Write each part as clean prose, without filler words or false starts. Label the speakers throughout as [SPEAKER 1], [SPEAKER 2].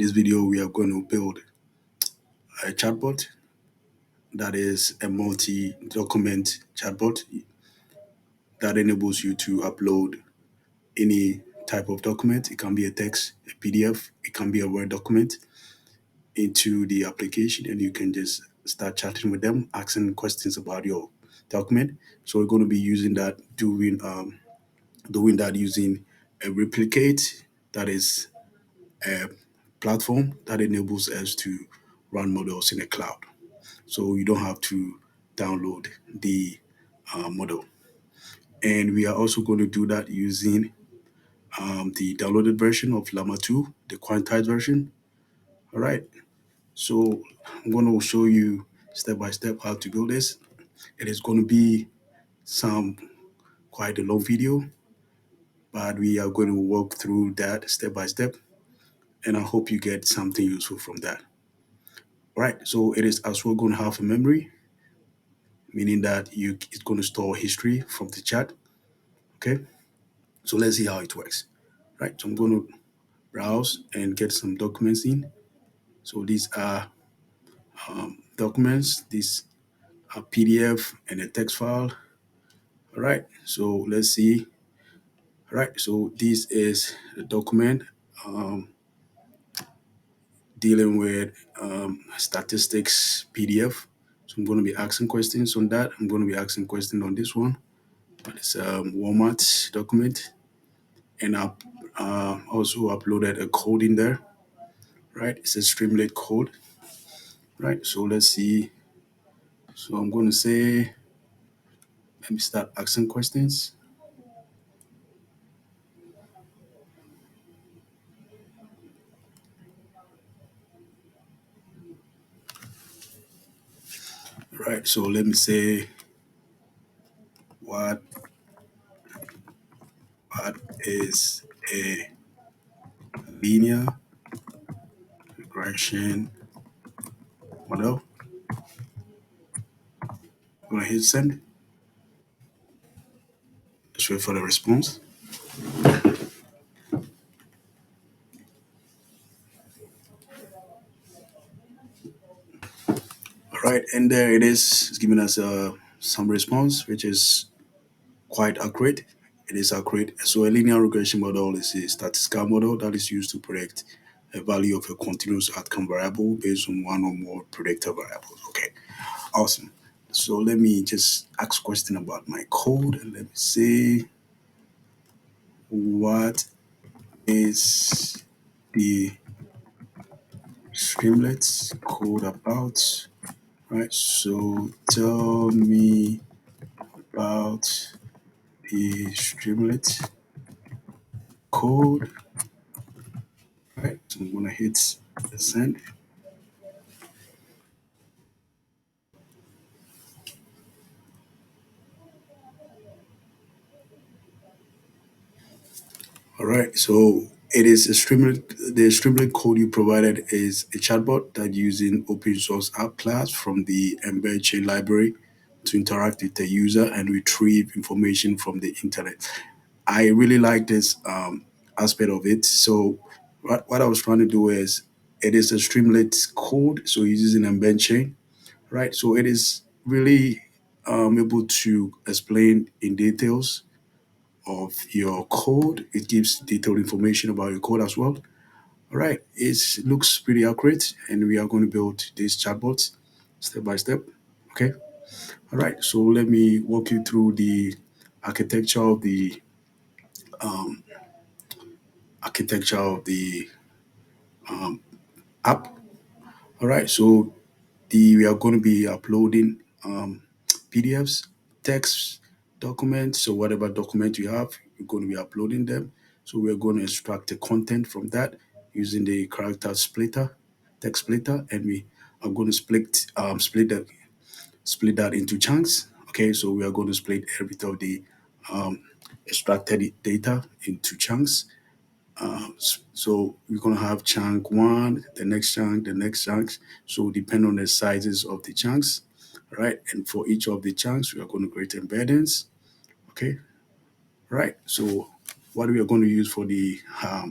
[SPEAKER 1] this video, we are going to build a chatbot that is a multi-document chatbot that enables you to upload any type of document. It can be a text, a PDF, it can be a Word document into the application, and you can just start chatting with them, asking questions about your document. So we're going to be using that, doing that using a replicate, that is a platform that enables us to run models in the cloud. So you don't have to download the model. And we are also going to do that using the downloaded version of Llama 2, the quantized version. All right. So I'm going to show you step by step how to build this. It is going to be some quite a long video, but we are going to walk through that step by step. And I hope you get something useful from that. All right. So it is as well going to have a memory, meaning that it's going to store history from the chat. Okay. So let's see how it works. Right. So I'm going to browse and get some documents in. So these are documents. These are PDF and a text file. All right. So let's see. All right. So this is a document dealing with statistics PDF. So I'm going to be asking questions on that. I'm going to be asking questions on this one. It's a Walmart document, and I also uploaded a code in there. Right, it's a Streamlit code. Right, so let's see. So I'm going to say, let me start asking questions. Right, so let me say, what is a linear regression model? I'm going to hit send. Let's wait for the response. All right, and there it is. It's giving us some response, which is quite accurate. It is accurate. So a linear regression model is a statistical model that is used to predict a value of a continuous outcome variable based on one or more predictor variables. Okay, awesome. So let me just ask a question about my code, and let me say, what is the Streamlit code about? Right. So tell me about the Streamlit code. Right. So I'm gonna hit send. All right. So it is a Streamlit. The Streamlit code you provided is a chatbot that using open source app class from the Embark chain library to interact with the user and retrieve information from the internet. I really like this aspect of it. So what I was trying to do is, it is a Streamlit code, so it's using Embark chain, right? So it is really able to explain in details of your code. It gives detailed information about your code as well. All right, it looks pretty accurate, and we are going to build these chatbots step by step. Okay. All right. So let me walk you through the architecture of the architecture of the app. All right. So we are going to be uploading PDFs, text documents. So whatever document you have, you're going to be uploading them. So we're going to extract the content from that using the character splitter, text splitter, and we are going to split that into chunks. Okay, so we are going to split every bit of the um, extracted data into chunks. So we're going to have chunk one, the next chunk, the next chunks. So depend on the sizes of the chunks, right? And for each of the chunks, we are going to create embeddings. Okay, right. So What we are going to use for the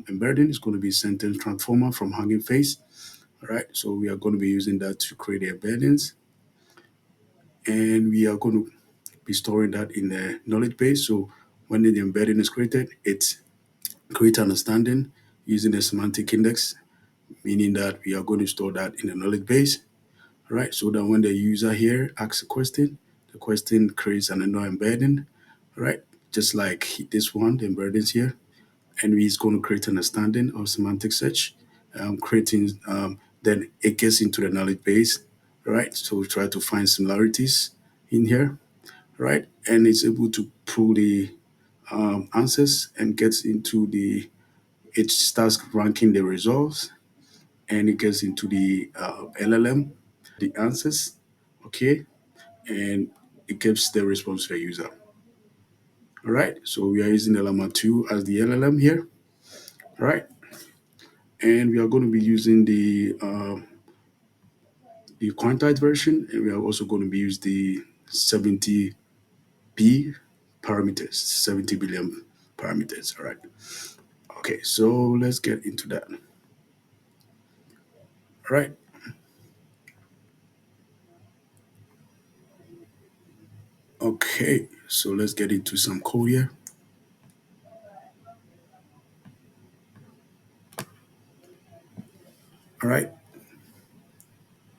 [SPEAKER 1] embedding is going to be sentence transformer from Hugging Face. All right, so we are going to be using that to create the embeddings, and we are going to be storing that in the knowledge base. So when the embedding is created, it creates understanding using a semantic index, meaning that we are going to store that in the knowledge base, right? So that when the user here asks a question, the question creates another embedding, right? Just like this one, the embeddings here, and he's going to create an understanding of semantic search, creating, then it gets into the knowledge base, right? So we try to find similarities in here, right? And it's able to pull the answers and gets into the, it starts ranking the results and it gets into the LLM, the answers, okay? And it gives the response to the user. All right, so we are using the Llama 2 as the LLM here, right? And we are going to be using the quantized version, and we are also going to be using the 70b parameters, 70 billion parameters. All right. Okay, so let's get into that. All right. Okay, so let's get into some code here. All right.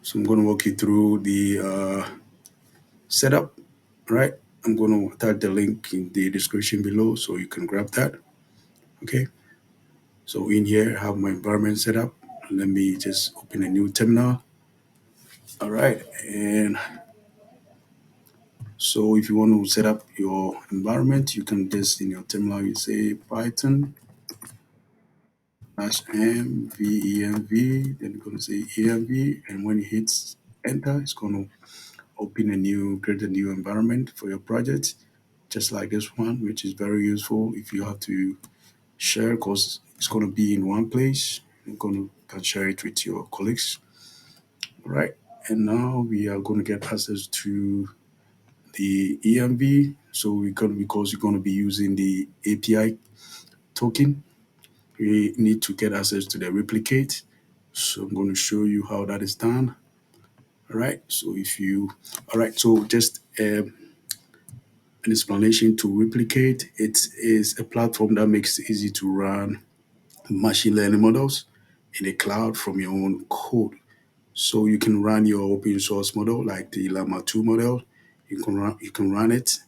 [SPEAKER 1] So I'm going to walk you through the setup. All right. I'm going to attach the link in the description below so you can grab that. Okay. So in here, I have my environment set up. Let me just open a new terminal. All right. And so if you want to set up your environment, you can just in your terminal, you say Python -mvenv, then you're going to say env. And when it hits enter, it's going to create a new environment for your project, just like this one, which is very useful if you have to share because it's going to be in one place. You're going to can share it with your colleagues. All right. And now we are going to get access to the EMV. So we're going to, because you're going to be using the API token, we need to get access to the replicate. So I'm going to show you how that is done. All right. So all right. So just an explanation to replicate. It is a platform that makes it easy to run machine learning models in the cloud from your own code. So you can run your open source model like the Llama 2 model. You can run it,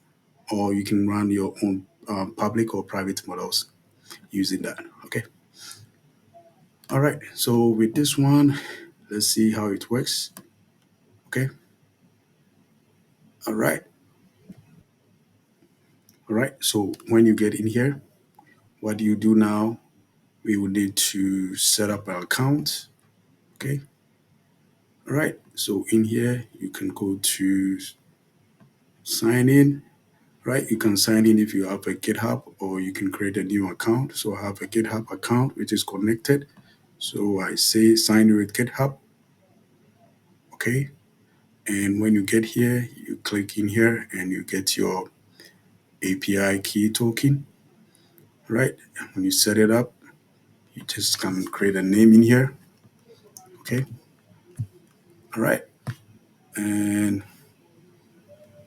[SPEAKER 1] or you can run your own public or private models using that. Okay. All right. So with this one, let's see how it works. Okay. All right. All right. So when you get in here, what do you do now? We will need to set up an account. Okay. All right. So in here, you can go to sign in. Right. You can sign in if you have a GitHub, or you can create a new account. So I have a GitHub account which is connected. So I say sign in with GitHub. Okay. And when you get here, you click in here and you get your API key token. Right. And when you set it up, you just can create a name in here. Okay. All right. And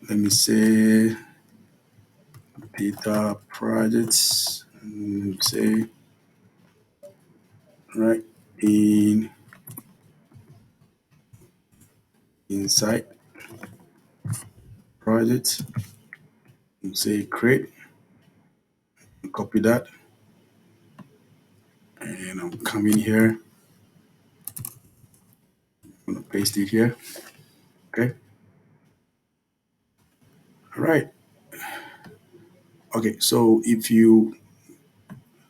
[SPEAKER 1] let me say data projects. Say, right, in inside project, say create, copy that, and I'm coming here, I'm gonna paste it here. Okay. All right. Okay. So if you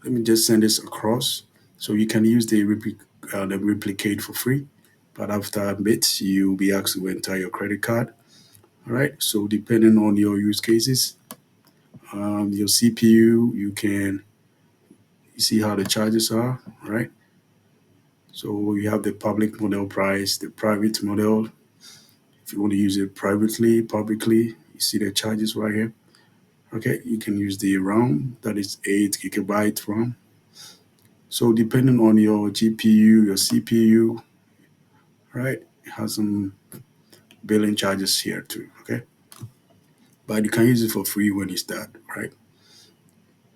[SPEAKER 1] let me just send this across. So you can use the replicate for free, but after a bit, you'll be asked to enter your credit card. All right. So depending on your use cases, your CPU, you see how the charges are, right? So you have the public model price, the private model. If you want to use it privately, publicly, you see the charges right here, Okay, you can use the RAM, that is 8 GB RAM. So depending on your GPU, your CPU, right, it has some billing charges here too. Okay, but you can use it for free when you start, right?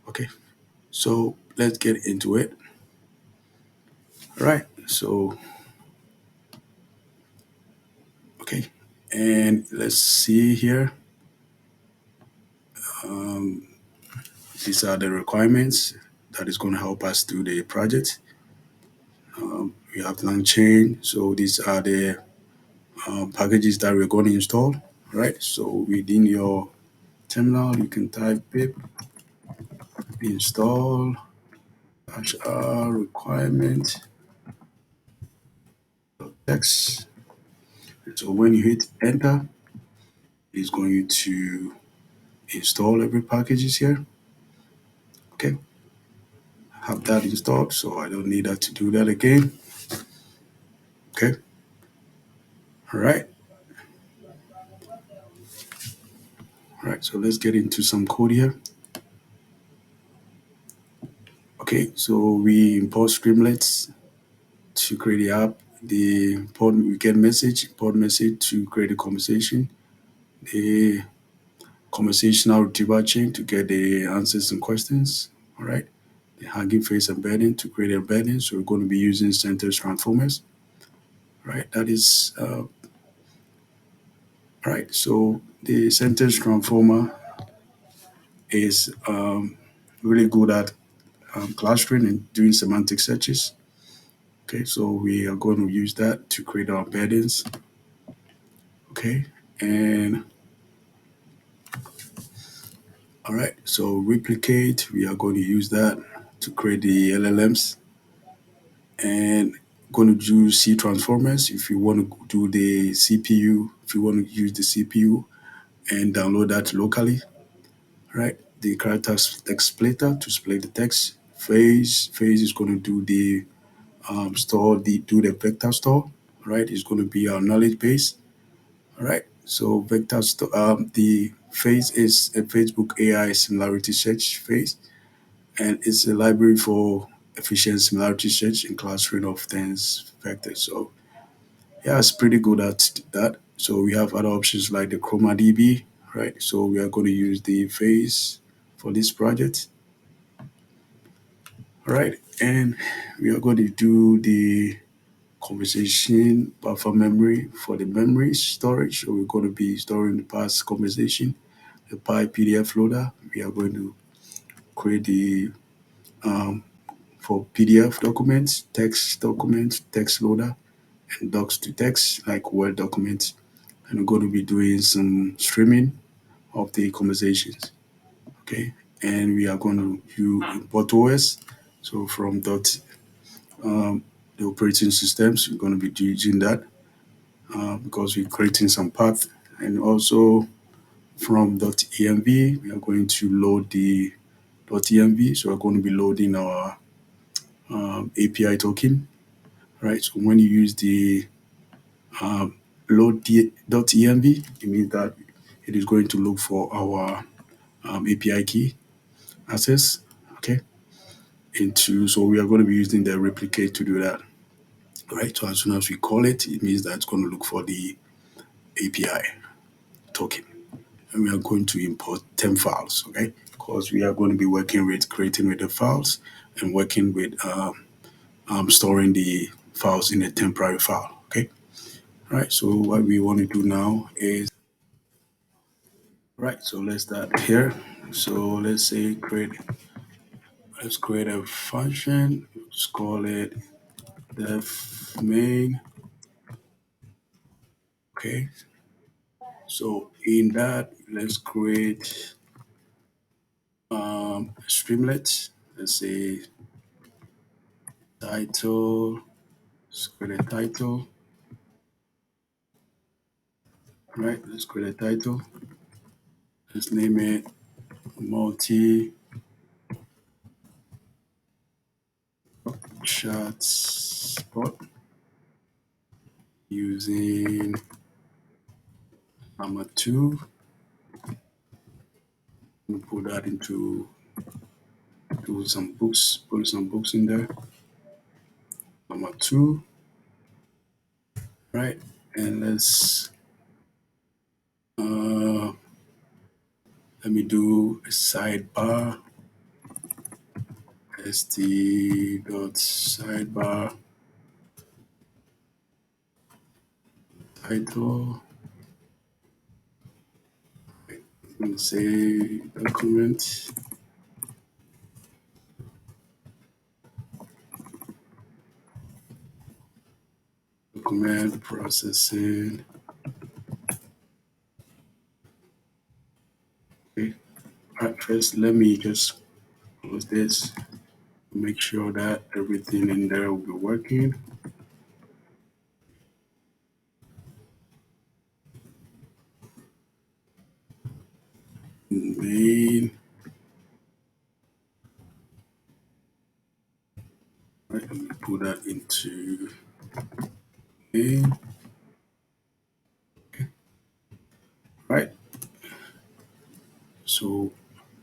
[SPEAKER 1] Okay, so let's get into it. All right, so okay, and let's see here. Um, these are the requirements that is going to help us do the project. We have Langchain, so these are the packages that we're going to install. Right, so within your terminal, you can type pip install HR requirement text. So when you hit enter, it's going to install every packages here. Okay, have that installed, so I don't need that to do that again. Okay, all right, all right. So let's get into some code here. Okay, so we import Streamlits to create the app. The import we get message, import message to create a conversation. The conversational retrieval chain to get the answers and questions. All right. The Hugging Face embedding to create embedding. So we're going to be using sentence transformers. Right. That is right. So the sentence transformer is really good at clustering and doing semantic searches. Okay. So we are going to use that to create our embeddings. Okay. And all right. So replicate. We are going to use that to create the LLMs and going to do C transformers if you want to do the CPU, if you want to use the CPU and download that locally, right? The character text splitter to split the text. Phase is going to do the do the vector store, right? It's going to be our knowledge base, all right? So vector store, the phase is a Facebook AI similarity search phase, and it's a library for efficient similarity search and clustering of dense vectors. So yeah, it's pretty good at that. So we have other options like the Chroma DB, right? So we are going to use the phase for this project, all right? And we are going to do the conversation buffer memory for the memory storage. So we're going to be storing the past conversation, the Pi PDF loader. We are going to create the for PDF documents, text loader, and docs to text like Word documents. And we're going to be doing some streaming of the conversations. Okay, and we are going to use import OS. So from the operating systems, we're going to be using that because we're creating some path, and also from .env, we are going to load the .env. So we're going to be loading our API token, right? So when you use the um, load .env, it means that it is going to look for our API key access. Okay, into so we are going to be using the replicate to do that, right? So as soon as we call it, it means that it's going to look for the API token, and we are going to import 10 files, okay? Because we are going to be working with creating with the files and working with storing the files in a temporary file, okay? All right. So what we want to do now is right. So let's start here. So let's say let's create a function. Let's call it def main. Okay. So in that, let's create Streamlit. Let's say title. Let's create a title. Right. Let's create a title. Let's name it multi chat spot using llama 2. We put that into do some books, put some books in there. Number two, right? And uh, let me do a sidebar. St.sidebar title. I'm gonna say document processing. Okay. At first, let me just close this. Make sure that everything in there will be working. Main. Right, let me put that into main. Right. So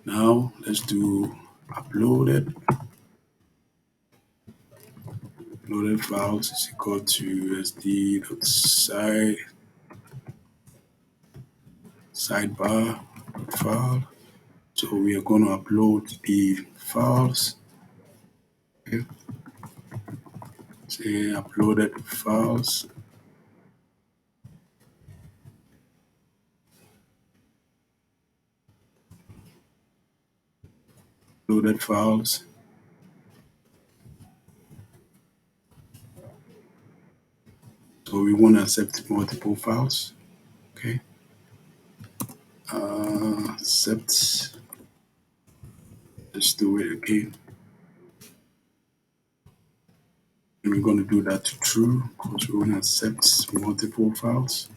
[SPEAKER 1] now let's do uploaded. Uploaded files is equal to sidebar file. So we are going to upload the files. Okay. Say uploaded files. Uploaded files. So we want to accept multiple files. Okay. Accept. Let's do it again. And we're going to do that to true because we want to accept multiple files.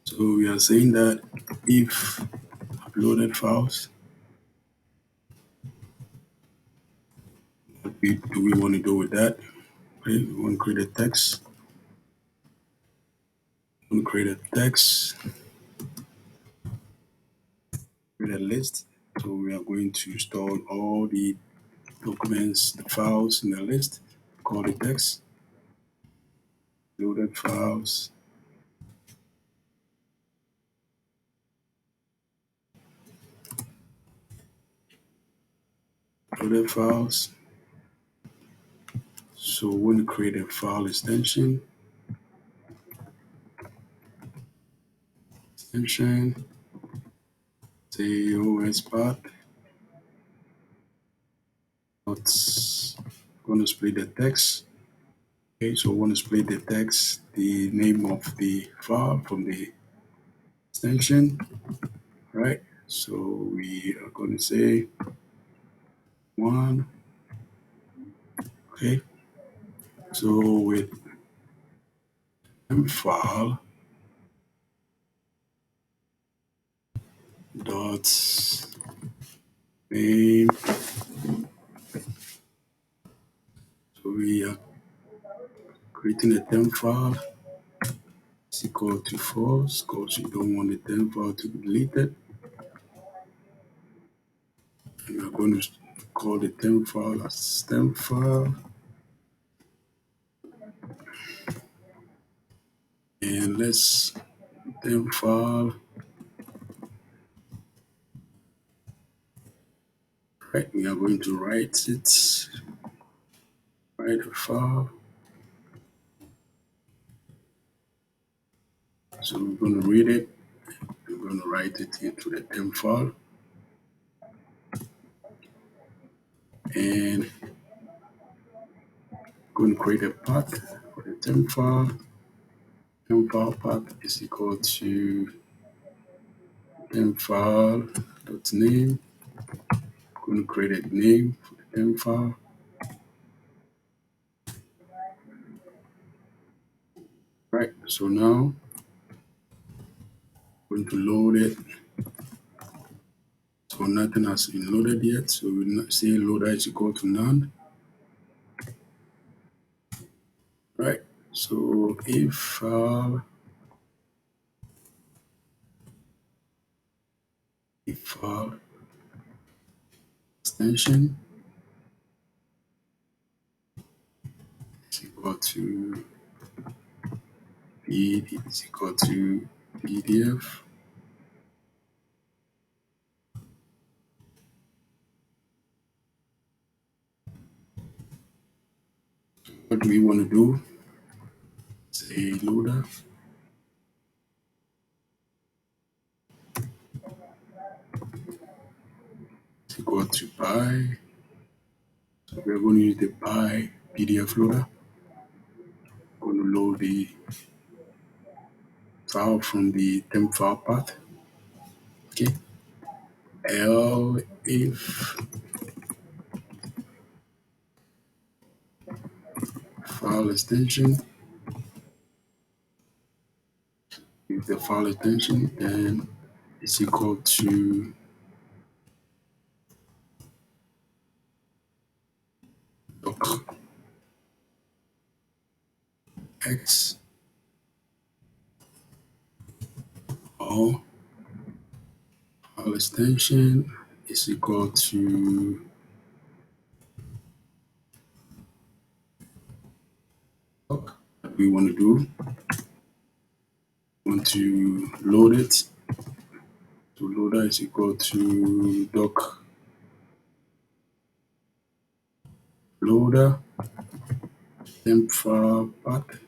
[SPEAKER 1] So we are saying that if uploaded files, what do we want to do with that? Okay, we want to create a text. We want to create a text, create a list. So we are going to store all the documents, the files in the list, call it text, loaded files, loaded files. So we want to create a file extension, say OS path. It's going to split the text. Okay, so we want to split the text, the name of the file from the extension, right? So we are going to say one, okay? So with file dot name, so we are creating a temp file is equal to false because you don't want the temp file to be deleted. And we are going to call the temp file as temp file. And let's temp file. Right, we are going to write it. Write a file. So we're going to read it. We're going to write it into the temp file. And going to create a path for the temp file. Temp file path is equal to temp file dot name. Going to create a name for the temp file. Right, so now going to load it. So nothing has been loaded yet. So we'll say loader is equal to none. Right, so if file the file extension is equal to is equal to PDF. What do we want to do? Say loader is equal to pi. So we're going to use the pi PDF loader. We're going to load the file from the temp file path. Okay. If file extension, if the file extension, then it's equal to doc x, or file extension is equal to doc. What we want to do, we want to load it. So loader is equal to doc loader temp file path.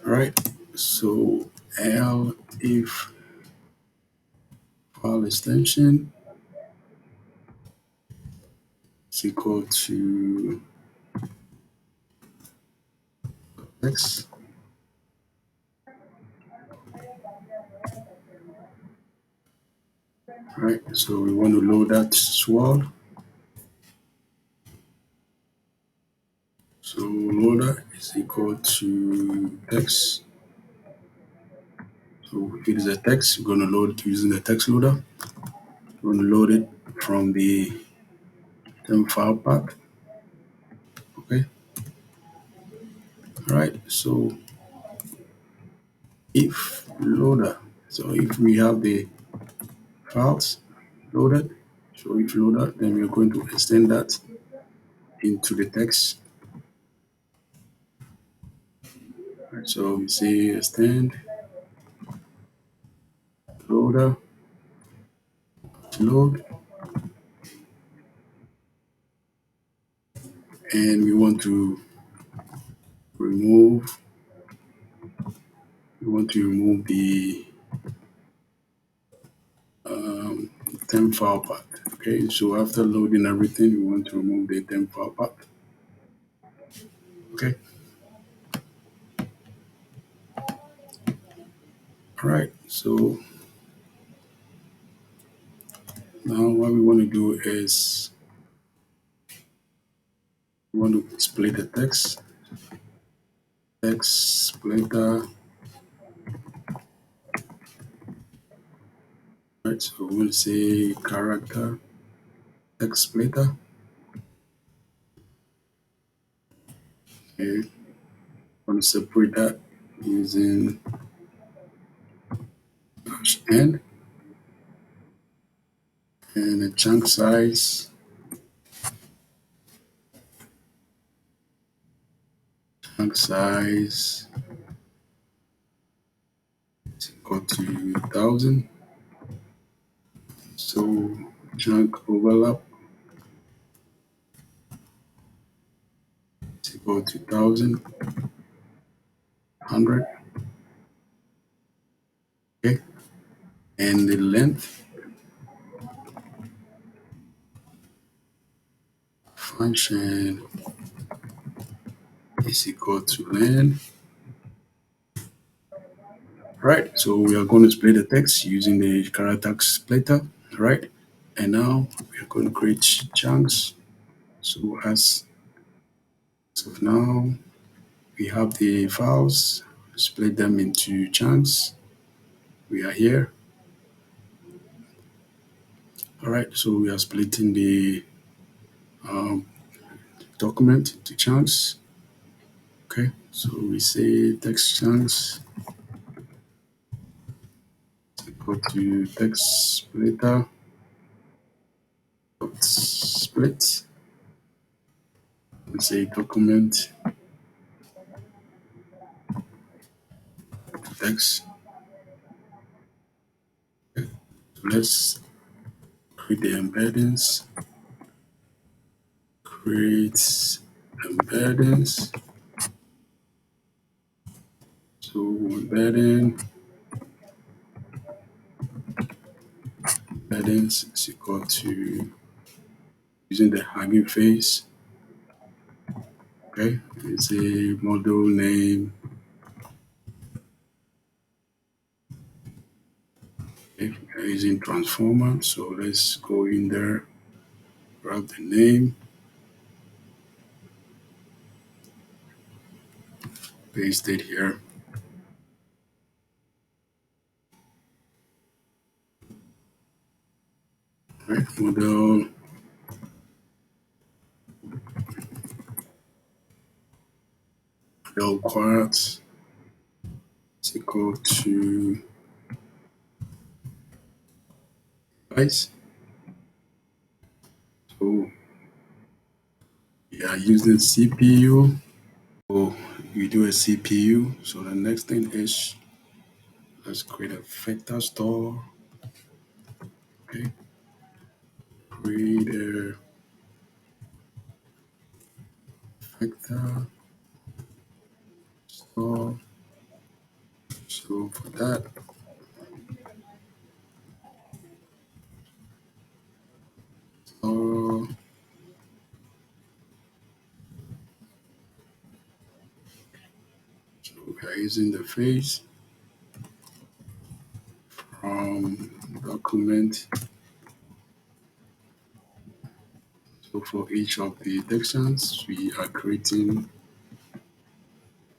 [SPEAKER 1] Right. So if file extension is equal to x, right? So we want to load that sword. So loader is equal to text. So if it is a text, we're going to load it using the text loader. We're going to load it from the temp file path. Okay. All right. So if loader, so if we have the files loaded, so if loader, then we're going to extend that into the text. Right, so we say extend loader load, and we want to remove the temp file path. Okay, so after loading everything, we want to remove the temp file path. Okay. All right. So now what we want to do is we want to split the text splitter. Right. So we will say character text splitter. Okay. Want to separate that using #n, and the chunk size is equal to 1000. So chunk overlap is equal to 1,100. Okay, and the length function is equal to len. Right, so we are going to split the text using the character splitter, right? And now we are going to create chunks. So as of now, we have the files, split them into chunks. We are here. All right, so we are splitting the document into chunks. Okay, so we say text chunks equal to text splitter dot split. Let's say document text. So let's create the embeddings. Create embeddings. So embeddings is equal to using the Hugging Face. Okay, it's a model name. Okay, we are using transformer. So let's go in there, grab the name, paste it here. Right, model quartz is equal to price. So we are using CPU. So we do a CPU. So the next thing is let's create a vector store. Okay, create a vector store. So for that, store. So we are using the face from document. So for each of the sections, we are creating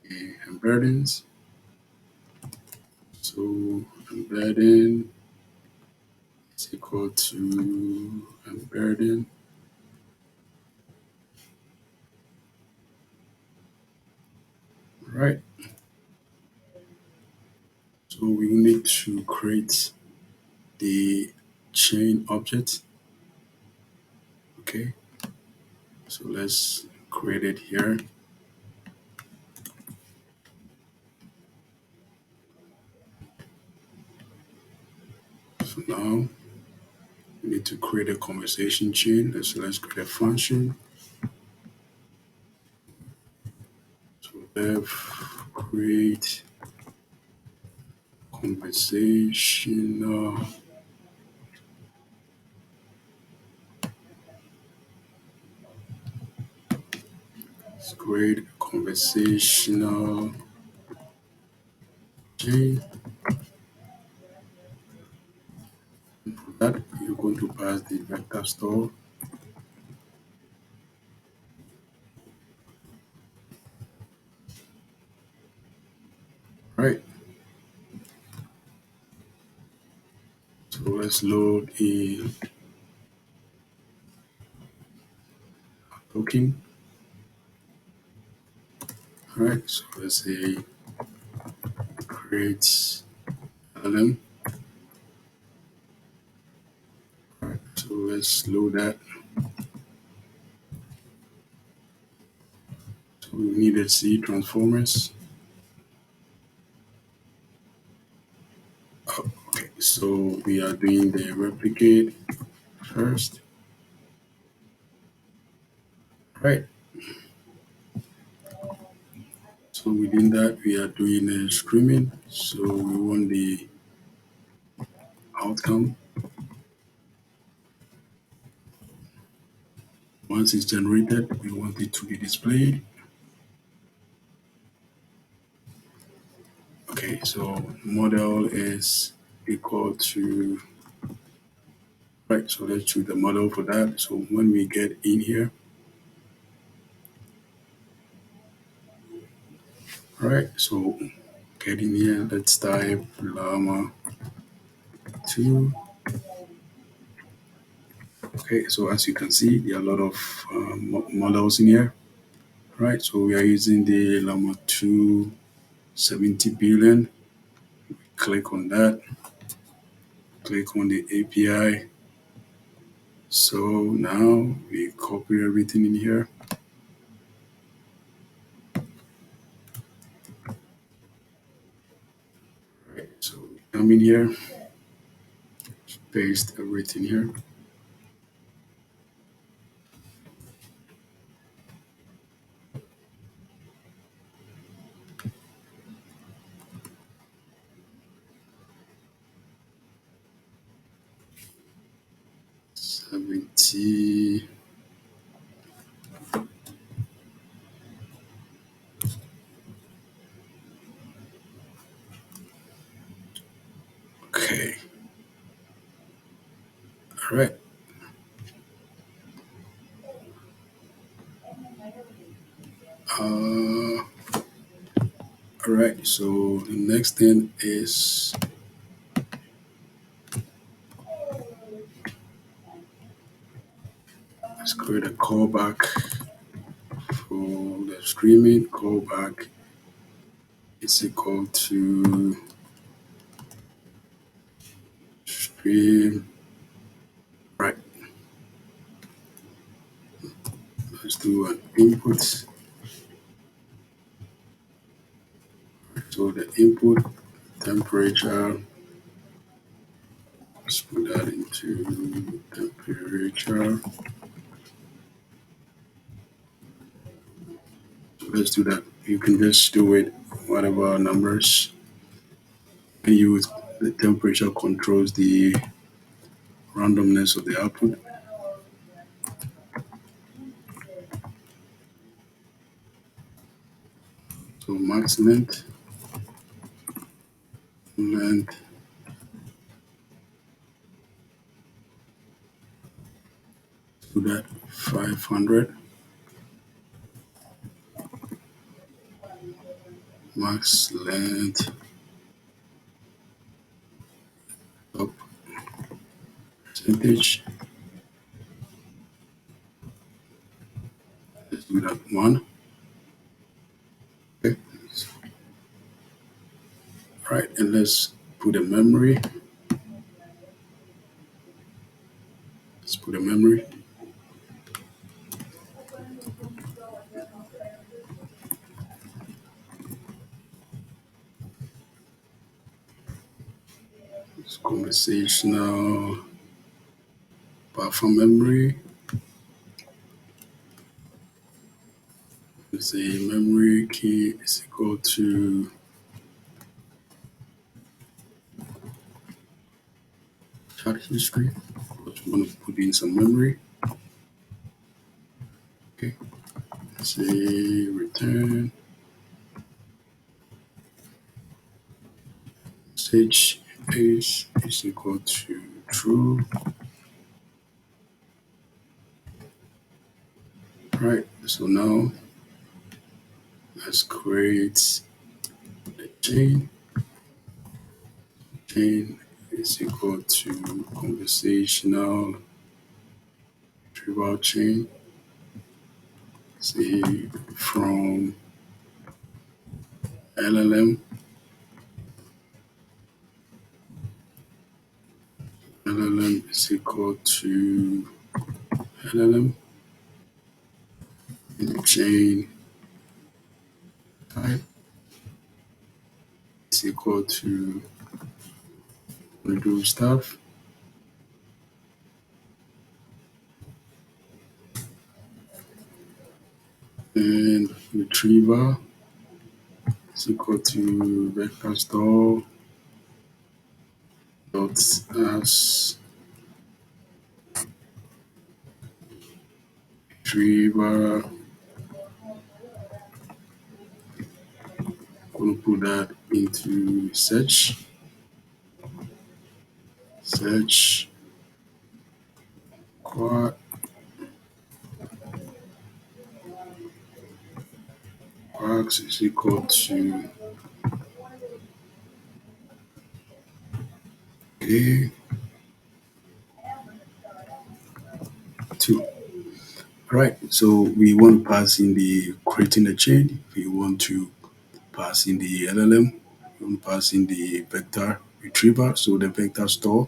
[SPEAKER 1] a embeddings. So embedding is equal to embedding. Right. So we need to create the chain object. Okay. So let's create it here. So now we need to create a conversation chain. Let's create a function. So dev create conversational. Let's create conversational chain. For that, you're going to pass the vector store. Right. So let's load a token. All right. So let's say create LM. All right. So let's load that. So we needed C transformers. Oh, okay. So we are doing the replicate first. Right. So within that, we are doing a streaming. So we want the outcome. Once it's generated, we want it to be displayed. Okay, so model is equal to, right, so let's choose the model for that. So when we get in here, right, so get in here, let's type Llama2. Okay, so as you can see, there are a lot of models in here, right? So we are using the Llama2 70 billion. Click on that. Click on the API. So now we copy everything in here. Right. So come in here, paste everything here. Seventy. Okay. All right. Uh, all right. So the next thing is let's create a callback for the streaming. Callback is equal to stream. Right. Let's do an input. So the input temperature, let's put that into temperature. So let's do that. You can just do it whatever numbers. And use the temperature controls the randomness of the output. So max length, do that 500. Max length up percentage. Let's do that 1. Okay. All right, and let's put a memory. Let's put a memory. It's conversational buffer memory. Let's say memory key is equal to chat history. But we want to put in some memory. Okay. Say return message age is equal to true. Right. So now let's create the chain. Chain is equal to conversational retrieval chain. Say from LLM. LLM is equal to LLM in the chain type is equal to redo stuff. And retriever is equal to vector store dot as retriever. I'm going to put that into search. Search quad box is equal to a 2. All right, so we want to pass in the creating a chain. We want to pass in the LLM. We want to pass in the vector retriever, so the vector store.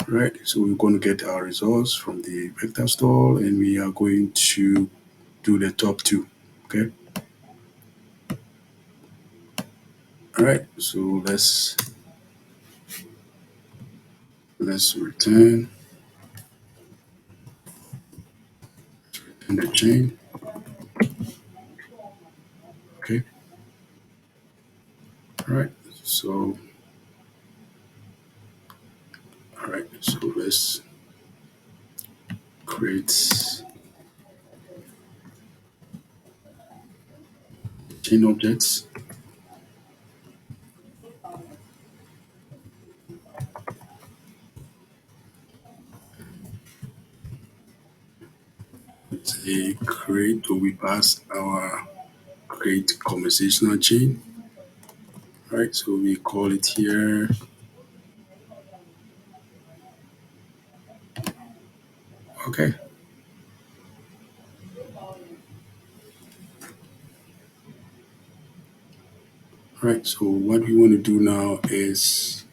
[SPEAKER 1] Right, so we're going to get our results from the vector store, and we are going to do the top two. Okay. All right, so let's return in the chain. Okay. All right. So all right. So let's create chain objects. Say create, or we pass our create conversational chain. All right. So we call it here. Okay. All right. So what we want to do now is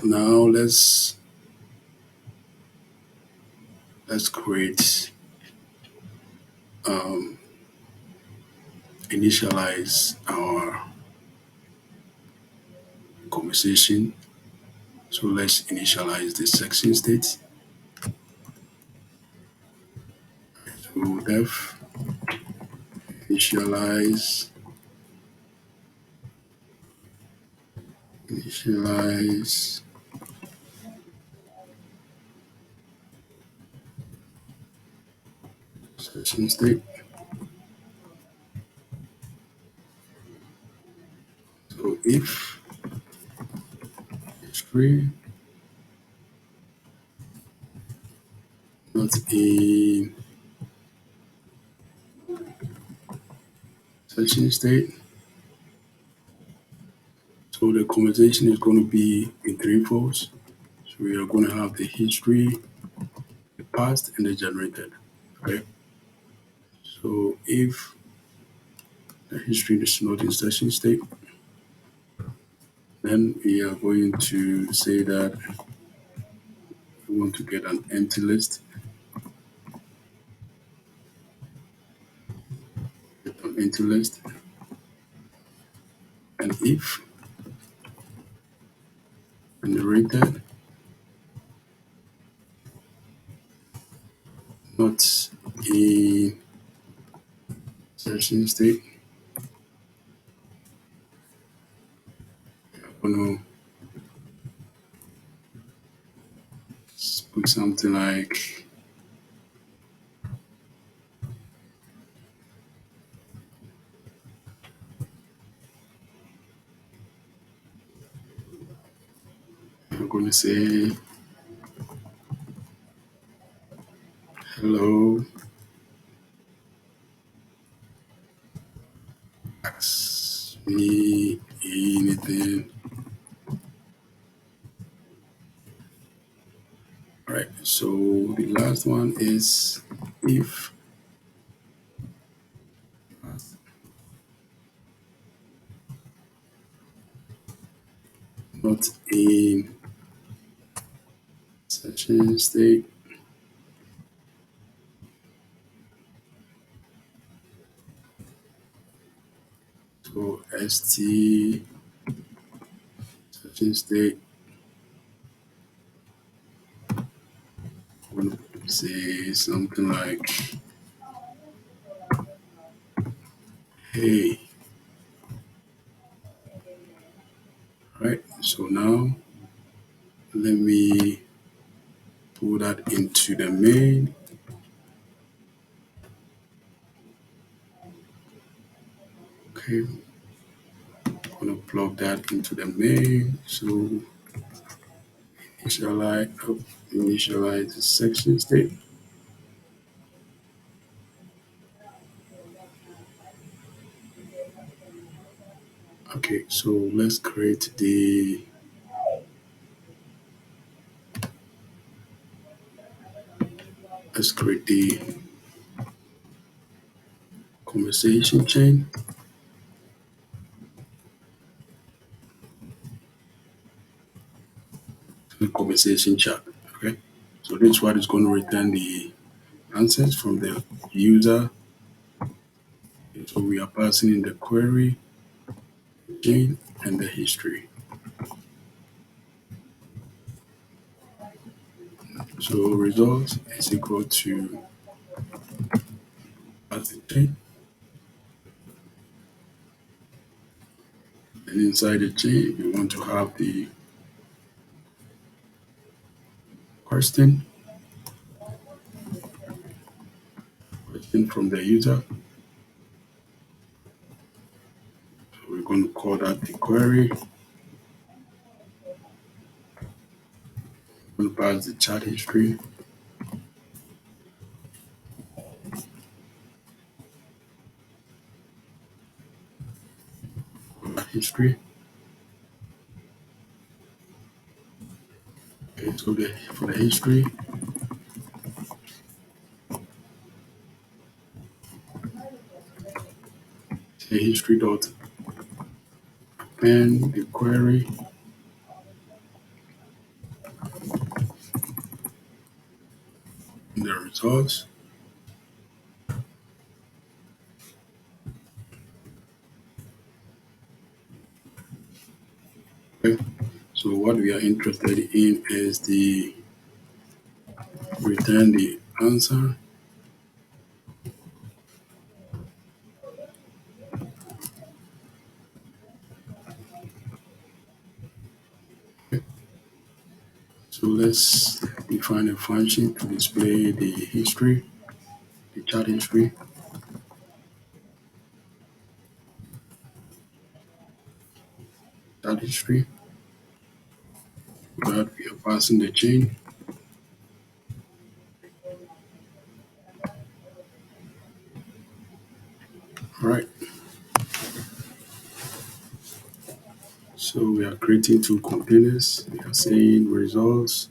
[SPEAKER 1] now let's create um, initialize our conversation. So let's initialize the section state. So def initialize initialize section state. So if history not in section state, so the conversation is going to be in three folds. So we are going to have the history, the past, and the generated. Okay. So if the history is not in section state, then we are going to say that we want to get an empty list. Get an empty list. And if generated not in searching state, I'm gonna put something like I'm gonna say hello, ask me anything. All right, so the last one is if not in searching state. So st searching state. I'm gonna say something like, hey. All right, so now let me pull that into the main. Okay, I'm gonna plug that into the main. So initialize the section state. Okay, so let's create the conversation chain. the conversation chat. Okay, so this one is going to return the answers from the user. So we are passing in the query, chain, and the history. So results is equal to pass the chain, and inside the chain we want to have the question from the user. So we're going to call that the query. We're going to pass the chat history. History. Okay, so for the history, say history dot append the query, the results. Okay. So what we are interested in is the return the answer. Okay. So let's define a function to display the history, the chat history. Chat history. That we are passing the chain. All right. So we are creating two containers. We are saying results,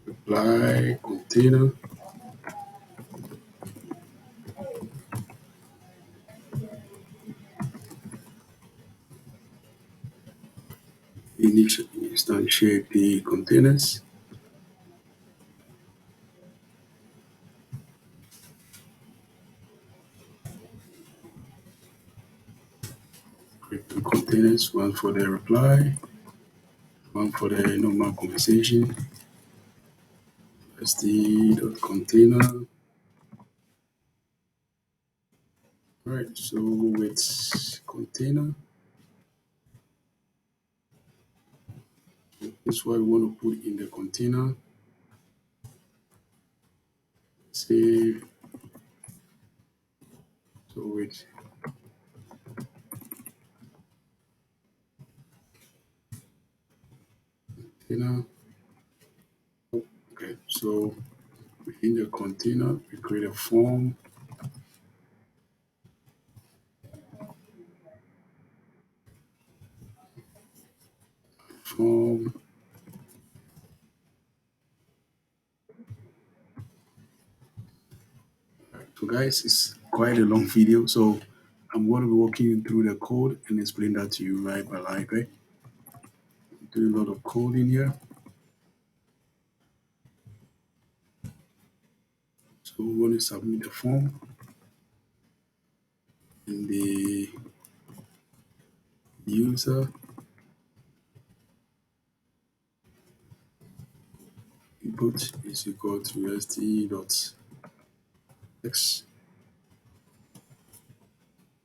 [SPEAKER 1] reply container. Instantiate the containers. Create two containers, one for the reply, one for the normal conversation. SD.container. All right, so with container, this is what we want to put in the container. Save. So with container. Okay, so within the container, we create a form. Form. So guys, it's quite a long video, so I'm going to be walking you through the code and explain that to you line by line, right? Do a lot of code in here. So we want to submit the form, and the user input is equal to sd.x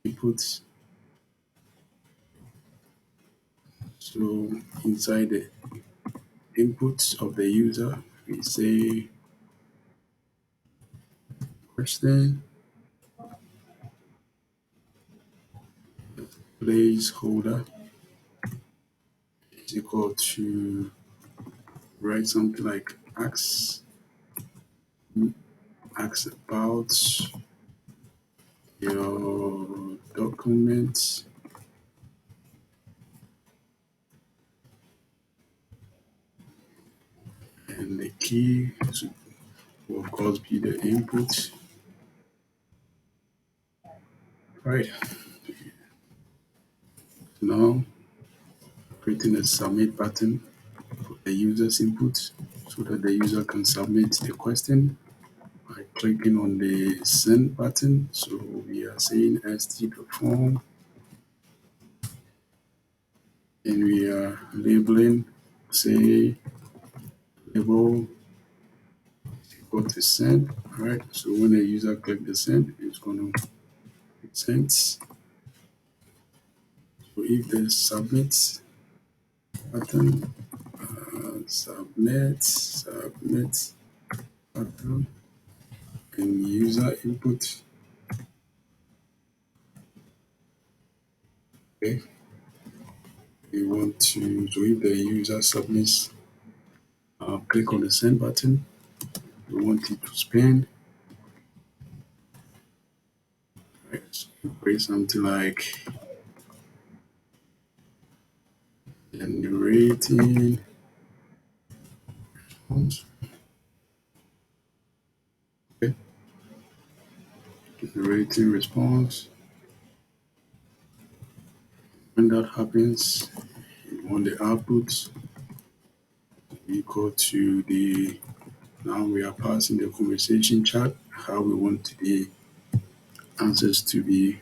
[SPEAKER 1] input. So inside the inputs of the user, we say question placeholder is equal to write something like ask about your document, and the key will of course be the input. Right. Now creating a submit button. the user's input so that the user can submit the question by clicking on the send button. So we are saying st.form and we are labeling, say label equal to send. All right. So when the user click the send, it's going to send. So if the submit button, submit button, and user input. Okay. We want to, so if the user submits, click on the send button. We want it to spend. Right. So create something like generating response. Okay. Generating response. When that happens, we want the output to be equal to the, now we are passing the conversation chat, how we want the answers to be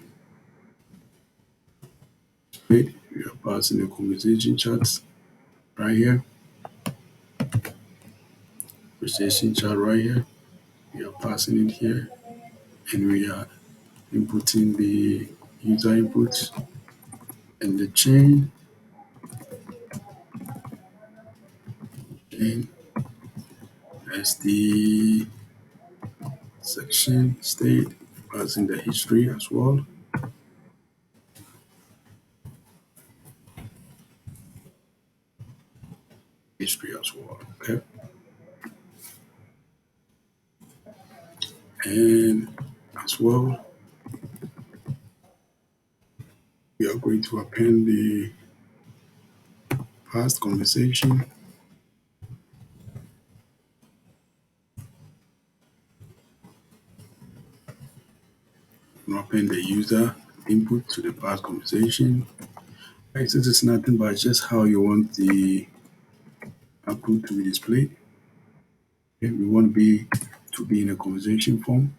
[SPEAKER 1] displayed. We are passing the conversation chat right here. Conversation chat right here. We are passing it here, and we are inputting the user inputs and the chain as the section state, passing the history as well. History as well. Okay. And as well, we are going to append the past conversation. We'll append the user input to the past conversation. Right, so this is nothing but just how you want the output to be displayed. Okay, we want to be in a conversation form.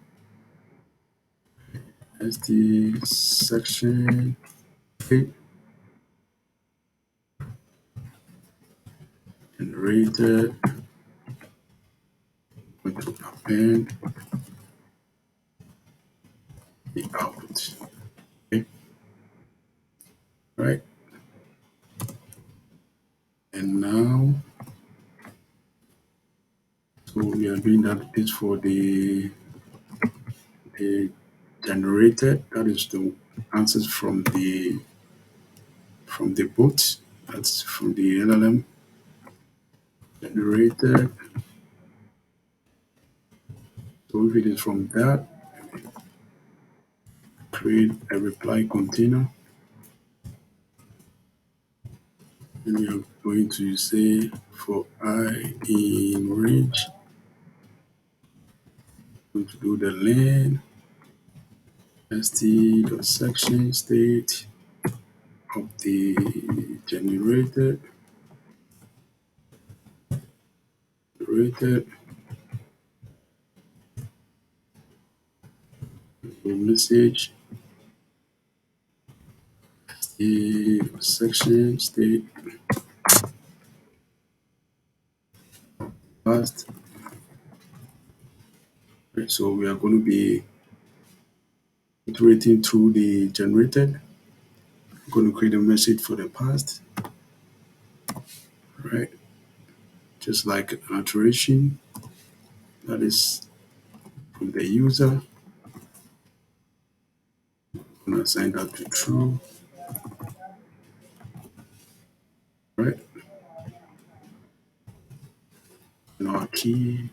[SPEAKER 1] As the section state generated, going to append the output. Okay, right. And now, so we are doing that is for the generated, that is the answers from the bot, that's from the LLM generated. So if it is from that, create a reply container, and we are going to say for I in range, going to do the len st.section state of the generated the message the section state past. Right, so we are going to be iterating through the generated. I'm going to create a message for the past, right? Just like an iteration that is from the user. I'm going to assign that to true, right? And our key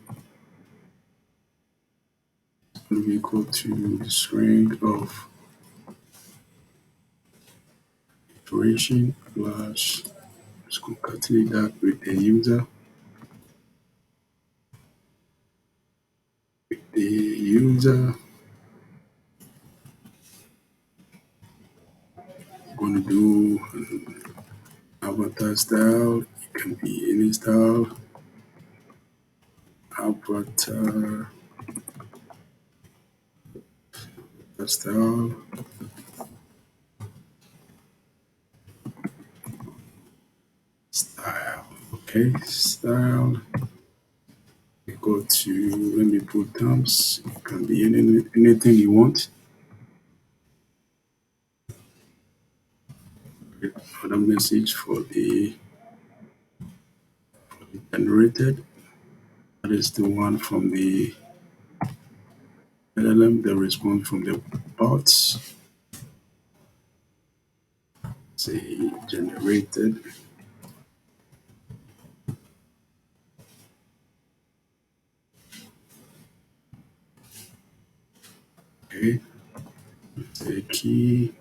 [SPEAKER 1] is going to be equal to the string of iteration plus, let's concatenate that with the user. The user, I'm going to do avatar style Can be any style, avatar, style, style. Okay, style. We go to, let me put terms. It can be anything you want. Other message for the generated. That is the one from the LLM, the response from the bots. Say generated. Okay. Say key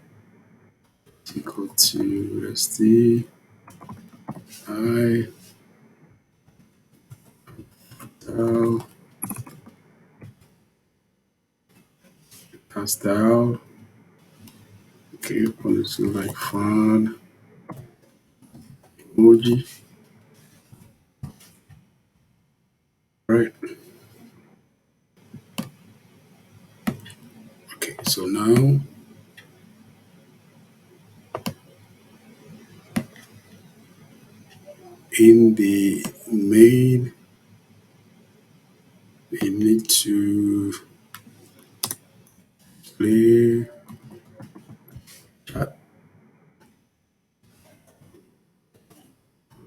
[SPEAKER 1] equal to ST I style style. Okay, policy like fun emoji. Right. Okay, so now in the main, we need to play chat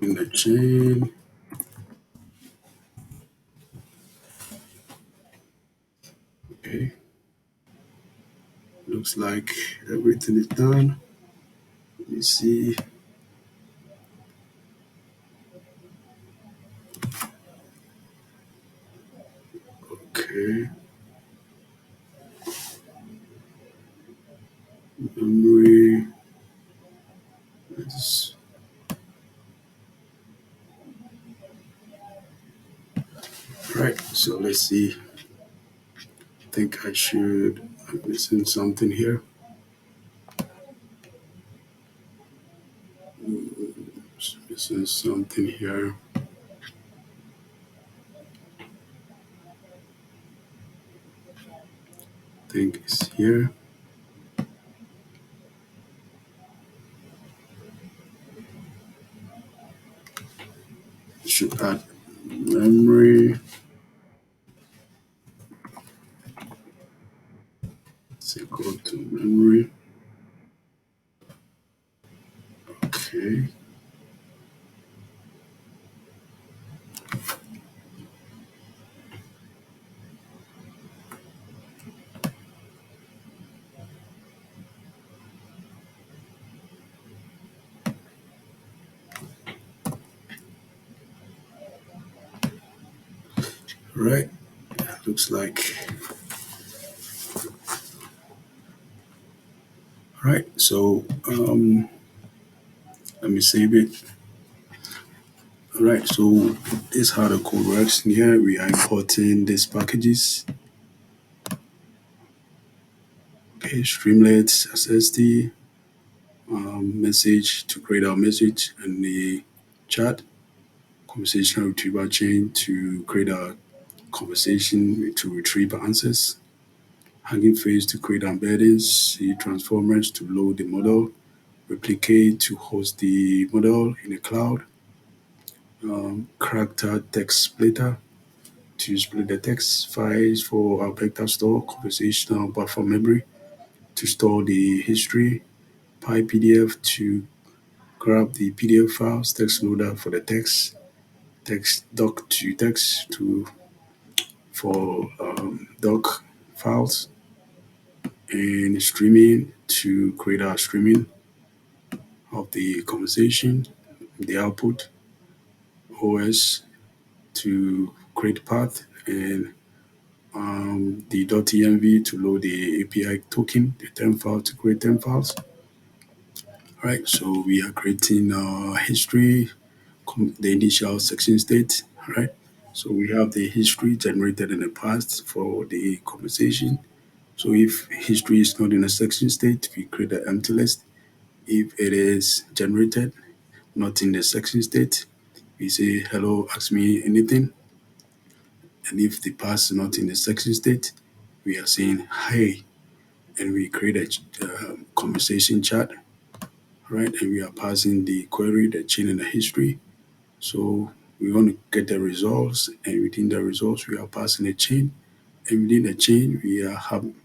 [SPEAKER 1] in the chain. Okay, looks like everything is done. Let me see. Okay, memory. Let's, right, so let's see. I think I should. I'm missing something here. Missing something here. I think it's here. Should add memory. Let's go to memory. Okay. Right. Looks like. Right. So let me save it. All right. So this is how the code works. Here we are importing these packages. Okay. Streamlit, SSD, message to create our message, and the chat, conversational retrieval chain to create a conversation to retrieve answers, Hugging Face to create embeddings, C transformers to load the model, Replicate to host the model in the cloud, Character Text Splitter to split the text files for our vector store, conversational buffer memory to store the history, PyPDF to grab the PDF files, text loader for the text doc to text to for doc files, and streaming to create our streaming of the conversation, the output, OS to create path, and the .env to load the API token, the temp file to create temp files. Right, so we are creating history, the initial section state. Right, so we have the history generated in the past for the conversation. So if history is not in a section state, we create an empty list. If it is generated, not in the section state, We say, hello, ask me anything. And if the pass is not in the section state, we are saying, hey, and we create a conversation chat, right? And we are passing the query, the chain, and the history. So we want to get the results, and within the results, we are passing a chain. And within the chain, we are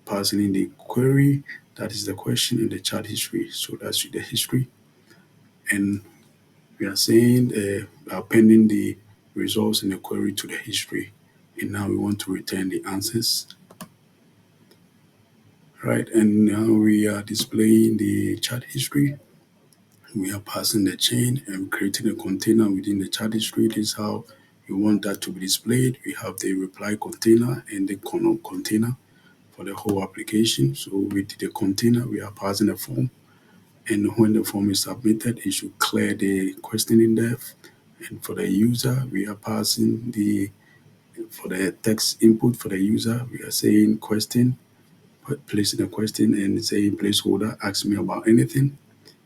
[SPEAKER 1] passing in the query, that is the question, and the chat history. So that's the history. And we are saying, appending the results in the query to the history. And now we want to return the answers, right? And now we are displaying the chat history. We are passing the chain and creating a container within the chat history. This is how we want that to be displayed. We have the reply container and the container for the whole application. So with the container, we are passing a form. And when the form is submitted, it should clear the question in depth. And for the user, we are passing for the text input for the user, we are saying question, placing a question and saying placeholder, ask me about anything.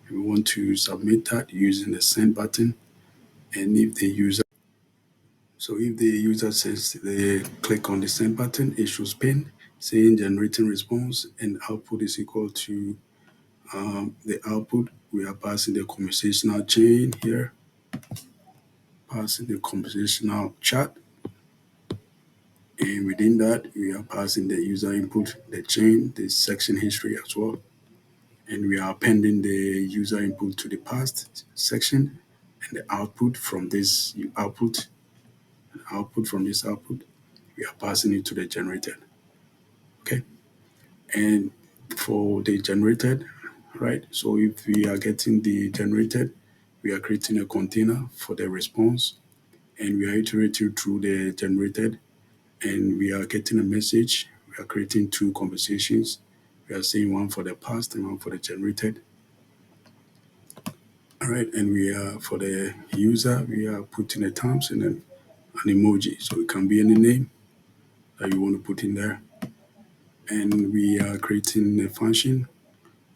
[SPEAKER 1] And we want to submit that using the send button. And if the user says they click on the send button, it should spin saying generating response and output is equal to the output. We are passing the conversational chain here, passing the conversational chat. And within that, we are passing the user input, the chain, the section history as well. And we are appending the user input to the past section and the output from this output, we are passing it to the generated. Okay. And for the generated, right? So if we are getting the generated, we are creating a container for the response and we are iterating through the generated and we are getting a message. We are creating two conversations. We are saying one for the past and one for the generated. All right, and we are for the user, we are putting the terms and then an emoji. So it can be any name that you want to put in there. And we are creating a function,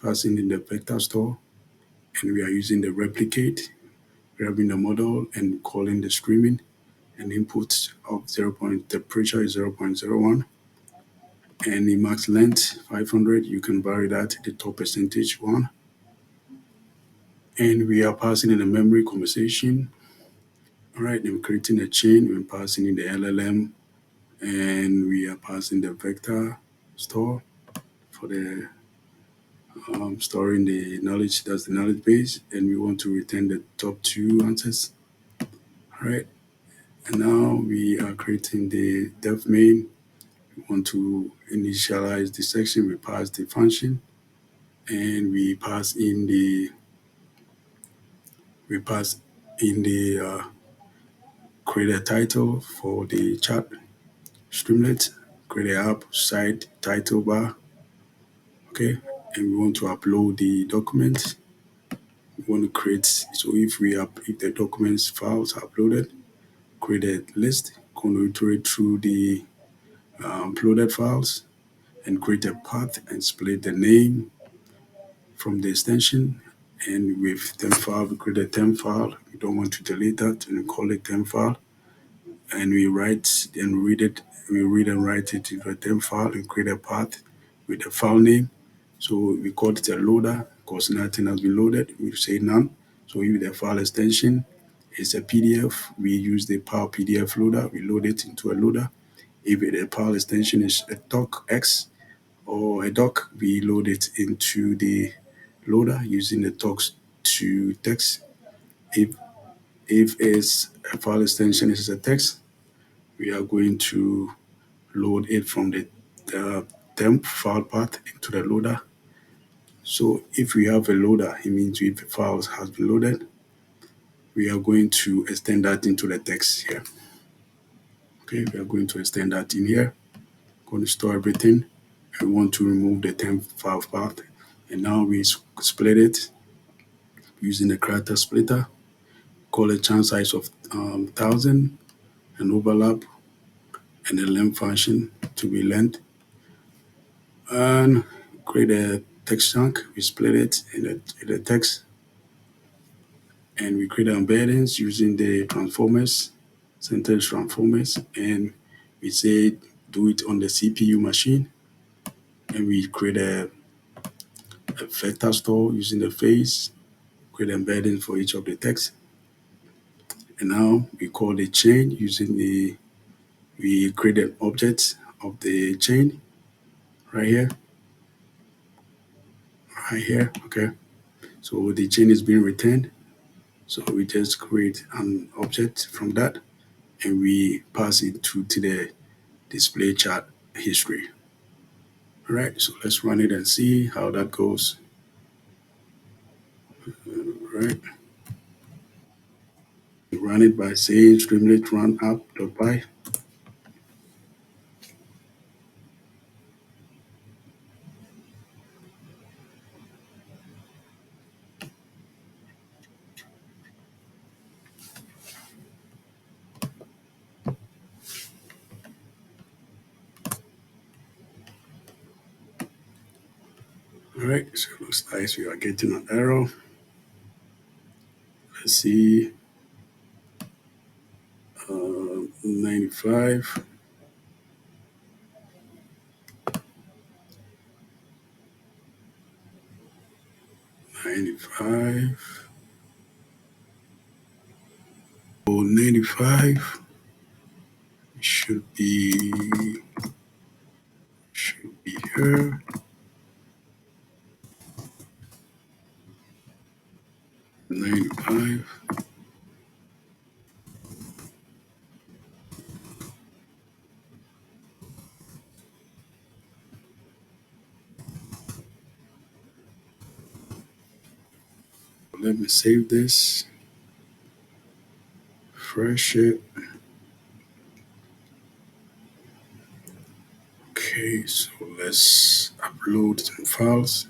[SPEAKER 1] passing in the vector store, and we are using the replicate, grabbing the model and calling the streaming, and input of temperature is 0.01 and the max length 500. You can vary that the top percentage one. And we are passing in a memory conversation. All right, then we're creating a chain, we're passing in the LLM, and we are passing the vector store for the storing the knowledge, that's the knowledge base, and we want to return the top two answers. All right, and now we are creating the def main. We want to initialize the section, we pass the function, and we pass in the create a title for the chat Streamlit, create an app site title bar, okay, and we want to upload the document. We want to create, so if the documents files are uploaded, create a list, going to iterate through the uploaded files and create a path and split the name from the extension. And with temp file, we create a temp file. We don't want to delete that and we call it temp file. And we write and read it, we read and write it into a temp file and create a path with a file name. So we call it a loader because nothing has been loaded. We say none. So if the file extension is a PDF, we use the Power PDF loader. We load it into a loader. If the file extension is a docx or a doc, we load it into the loader using the docs to text. If it's a file extension is a text, we are going to load it from the temp file path into the loader. So if we have a loader, it means if the files has been loaded, we are going to extend that into the text here. Okay, we are going to extend that in here. Going to store everything. We want to remove the temp file path, and now we split it using the character splitter. Call a chunk size of 1000 and overlap, and the length function to be length, and create a text chunk. We split it in the text and we create embeddings using the transformers, sentence transformers, and we say do it on the CPU machine, and we create a vector store using the Faiss, create embeddings for each of the text, and now we call the chain using we create an object of the chain right here, right here, okay. So the chain is being returned, so we just create an object from that, and we pass it to the display chat history. All right, so let's run it and see how that goes. All right, we run it by saying Streamlit run app.py. All right, so it looks like we are getting an error. Let's see, 95, 95, oh, 95 should be here. 95. Let me save this, refresh it. Okay, so let's upload some files.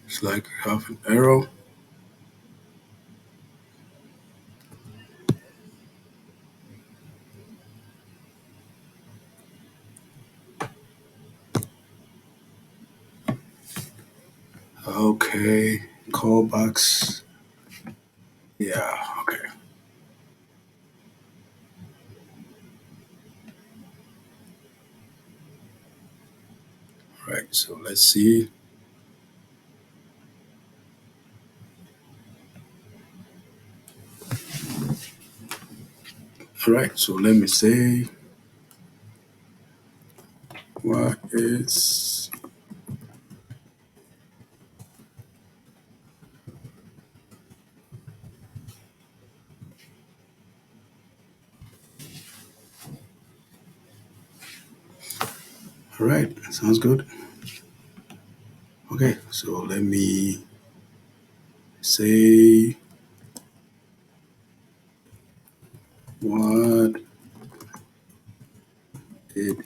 [SPEAKER 1] It's like we have an error. Okay, callbacks. Yeah, okay. All right, so let's see. All right, so let me say what is. All right, sounds good. Okay, so let me say what it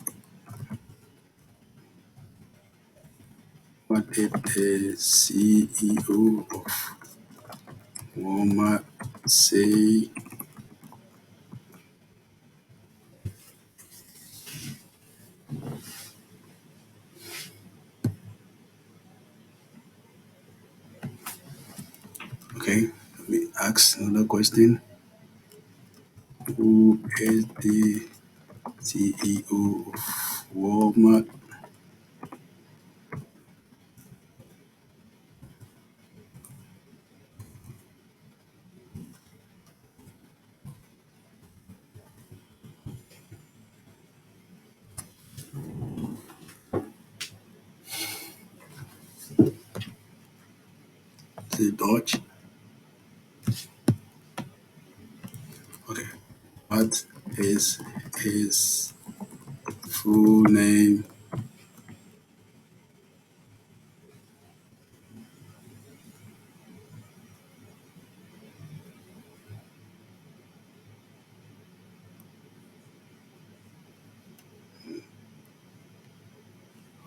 [SPEAKER 1] did the CEO of Walmart say. Okay, let me ask another question. Who is the CEO of Walmart? Is it Dodge? Okay. What is his full name?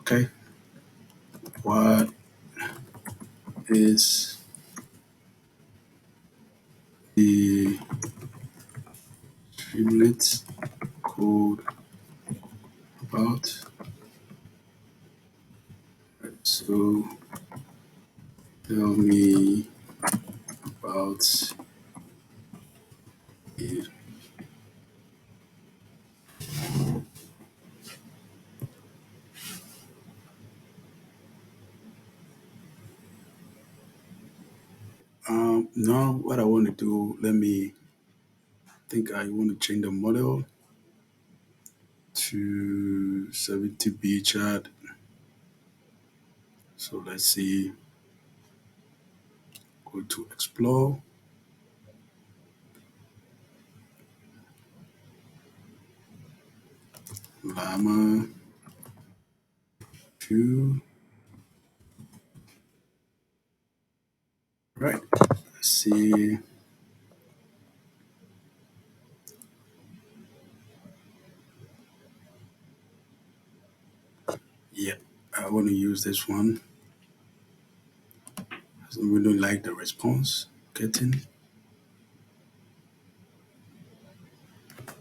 [SPEAKER 1] Okay. what is the Streamlit code about? So tell me about it. Now what I want to do, think I want to change the model to 70b-chat. So let's see, go to explore, Llama2, right? Let's see, yeah, I want to use this one. I really like the response getting.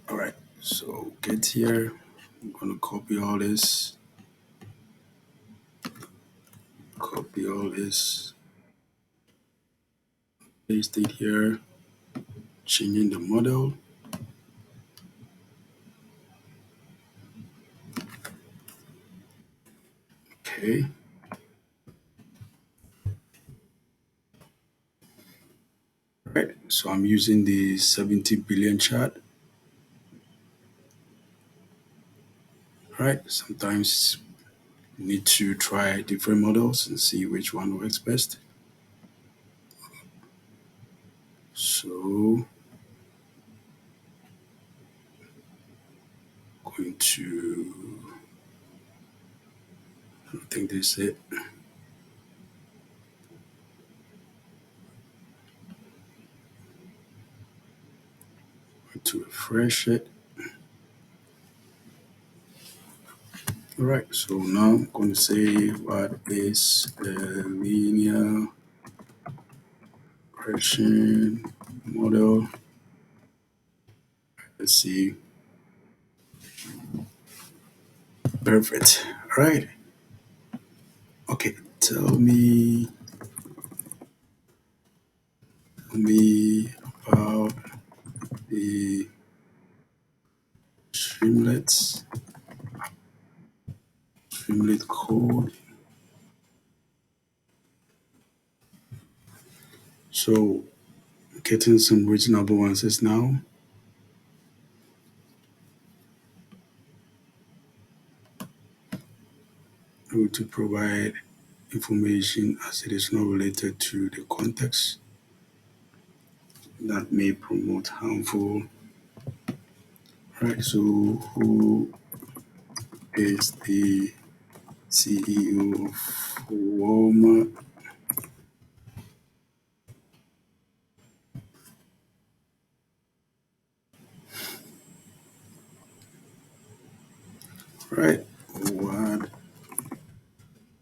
[SPEAKER 1] All right, so get here. I'm gonna copy all this, paste it here, changing the model. Okay. Right. So I'm using the 70 billion chat. Right. Sometimes you need to try different models and see which one works best. So going to, I think this is it. Going to refresh it. All right. So now I'm going to say what is the linear regression model. Let's see. Perfect. All right. Okay. Tell me about the Streamlit, Streamlit code. So getting some reasonable answers now. Able to provide information as it is not related to the context that may promote harmful. Right. So who is the CEO of Walmart? Right. What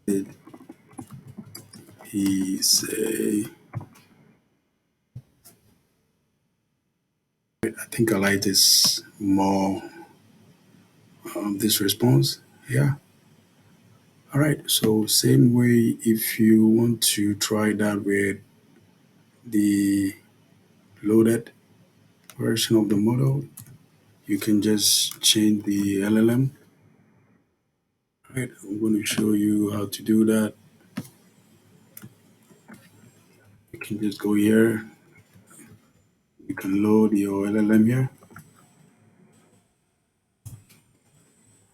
[SPEAKER 1] did he say? I think I like this more, this response. Yeah. All right. So same way, if you want to try that with the loaded version of the model, you can just change the LLM. Right. I'm going to show you how to do that. You can just go here. You can load your LLM here.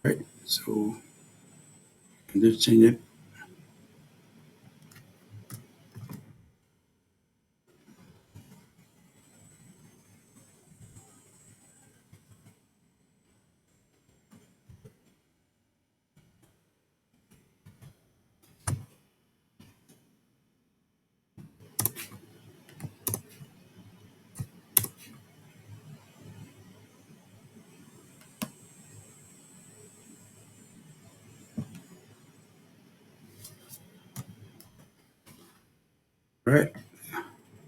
[SPEAKER 1] Right. So you can just change it. right?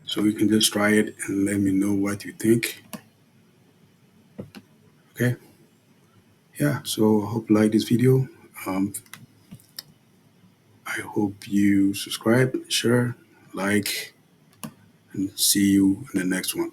[SPEAKER 1] So you can just try it and let me know what you think. Okay. Yeah. So I hope you like this video. Um, I hope you subscribe, share, like, and see you in the next one.